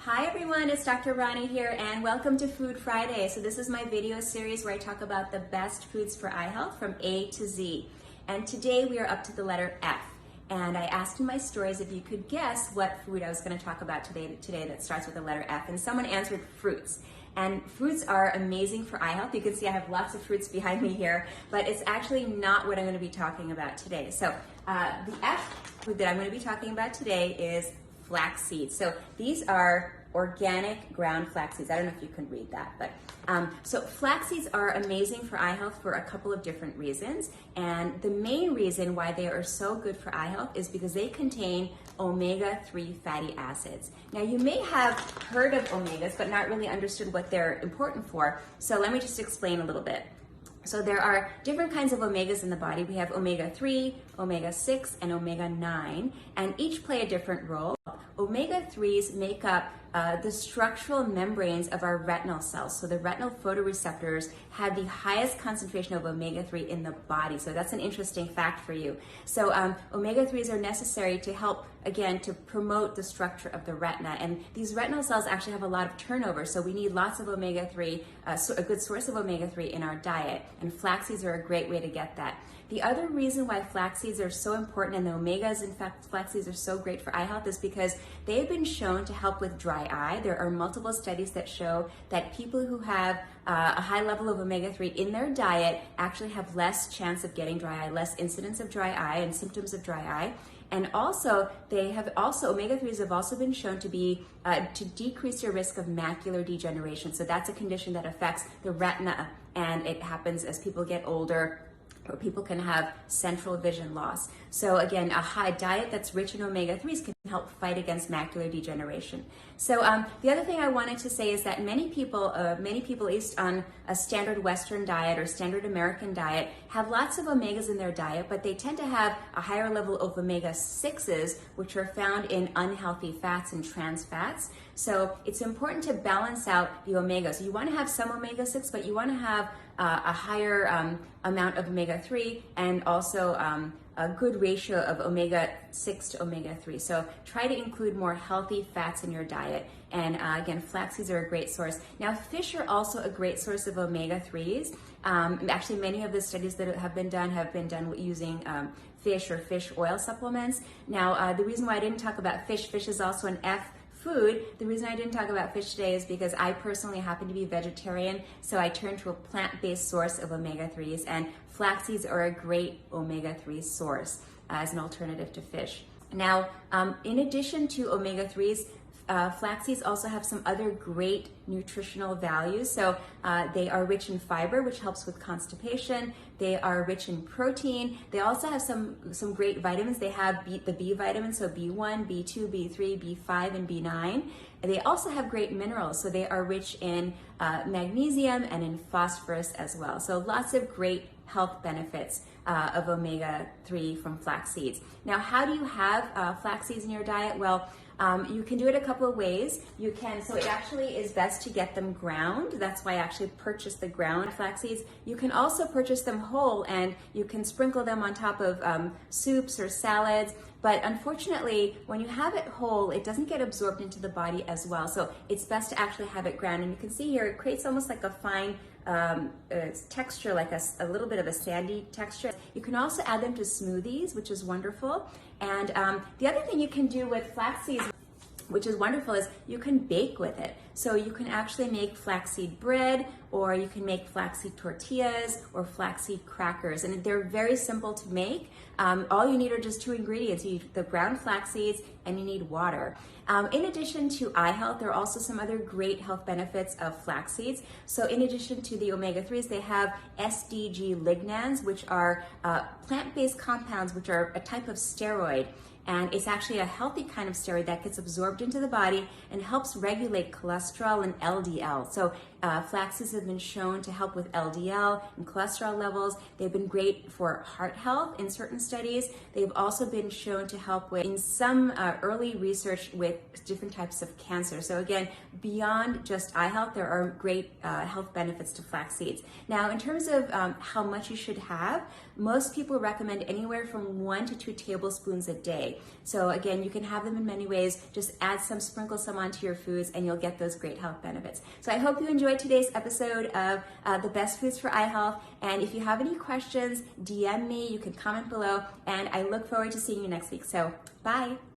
Hi everyone, it's Dr. Ronnie here and welcome to Food Friday. So this is my video series where I talk about the best foods for eye health from A to Z. And today we are up to the letter F. And I asked in my stories if you could guess what food I was going to talk about today that starts with the letter F. And someone answered fruits. And fruits are amazing for eye health. You can see I have lots of fruits behind me here, but it's actually not what I'm going to be talking about today. So the F food that I'm going to be talking about today is flax seeds. So these are organic ground flax seeds. I don't know if you can read that, but so flax seeds are amazing for eye health for a couple of different reasons. And the main reason why they are so good for eye health is because they contain omega-3 fatty acids. Now you may have heard of omegas, but not really understood what they're important for. So let me just explain a little bit. So there are different kinds of omegas in the body. We have omega-3, omega-6, and omega-9, and each play a different role. Omega-3s make up the structural membranes of our retinal cells. So the retinal photoreceptors have the highest concentration of omega-3 in the body. So that's an interesting fact for you. So omega-3s are necessary to help, again, to promote the structure of the retina. And these retinal cells actually have a lot of turnover. So we need lots of omega-3, so a good source of omega-3 in our diet. And flax seeds are a great way to get that. The other reason why flax seeds are so important, and the omegas, in fact, flax seeds are so great for eye health, is because they've been shown to help with dry eye. There are multiple studies that show that people who have a high level of omega-3 in their diet actually have less chance of getting dry eye, less incidence of dry eye and symptoms of dry eye. And also, omega-3s have also been shown to be to decrease your risk of macular degeneration. So that's a condition that affects the retina, and it happens as people get older, or people can have central vision loss. So again, a high diet that's rich in omega-3s can help fight against macular degeneration. So the other thing I wanted to say is that many people, at least on a standard Western diet or standard American diet, have lots of omegas in their diet, but they tend to have a higher level of omega-6s, which are found in unhealthy fats and trans fats. So it's important to balance out the omegas. You want to have some omega-6, but you want to have a higher amount of omega-3 and also a good ratio of omega-6 to omega-3. So try to include more healthy fats in your diet. And again, flax seeds are a great source. Now, fish are also a great source of omega-3s. Actually, many of the studies that have been done using fish or fish oil supplements. Now, the reason why I didn't talk about fish is also an F food. The reason I didn't talk about fish today is because I personally happen to be vegetarian, so I turned to a plant-based source of omega-3s, and flax seeds are a great omega-3 source as an alternative to fish. Now, in addition to omega-3s, flax seeds also have some other great nutritional values. So they are rich in fiber, which helps with constipation. They are rich in protein. They also have some great vitamins. They have the B vitamins, so B1, B2, B3, B5, and B9. And they also have great minerals. So they are rich in magnesium and in phosphorus as well. So lots of great health benefits of omega-3 from flax seeds. Now, how do you have flax seeds in your diet? Well, you can do it a couple of ways. So it actually is best to get them ground. That's why I actually purchased the ground flax seeds. You can also purchase them whole, and you can sprinkle them on top of soups or salads. But unfortunately, when you have it whole, it doesn't get absorbed into the body as well. So it's best to actually have it ground. And you can see here, it creates almost like a fine texture, like a little bit of a sandy texture. You can also add them to smoothies, which is wonderful. And the other thing you can do with flax seeds, which is wonderful, is you can bake with it. So you can actually make flaxseed bread, or you can make flaxseed tortillas or flaxseed crackers. And they're very simple to make. All you need are just two ingredients. You need the ground flax seeds and you need water. In addition to eye health, there are also some other great health benefits of flax seeds. So in addition to the omega-3s, they have SDG lignans, which are plant-based compounds, which are a type of steroid. And it's actually a healthy kind of steroid that gets absorbed into the body and helps regulate cholesterol and LDL. So flax seeds have been shown to help with LDL and cholesterol levels. They've been great for heart health in certain studies. They've also been shown to help with, in some early research, with different types of cancer. So again, beyond just eye health, there are great health benefits to flax seeds. Now, in terms of how much you should have, most people recommend anywhere from 1 to 2 tablespoons a day. day. So again, you can have them in many ways. Just add some, sprinkle some onto your foods, and you'll get those great health benefits. So I hope you enjoyed today's episode of the best foods for eye health. And if you have any questions, DM me, you can comment below, and I look forward to seeing you next week. So bye.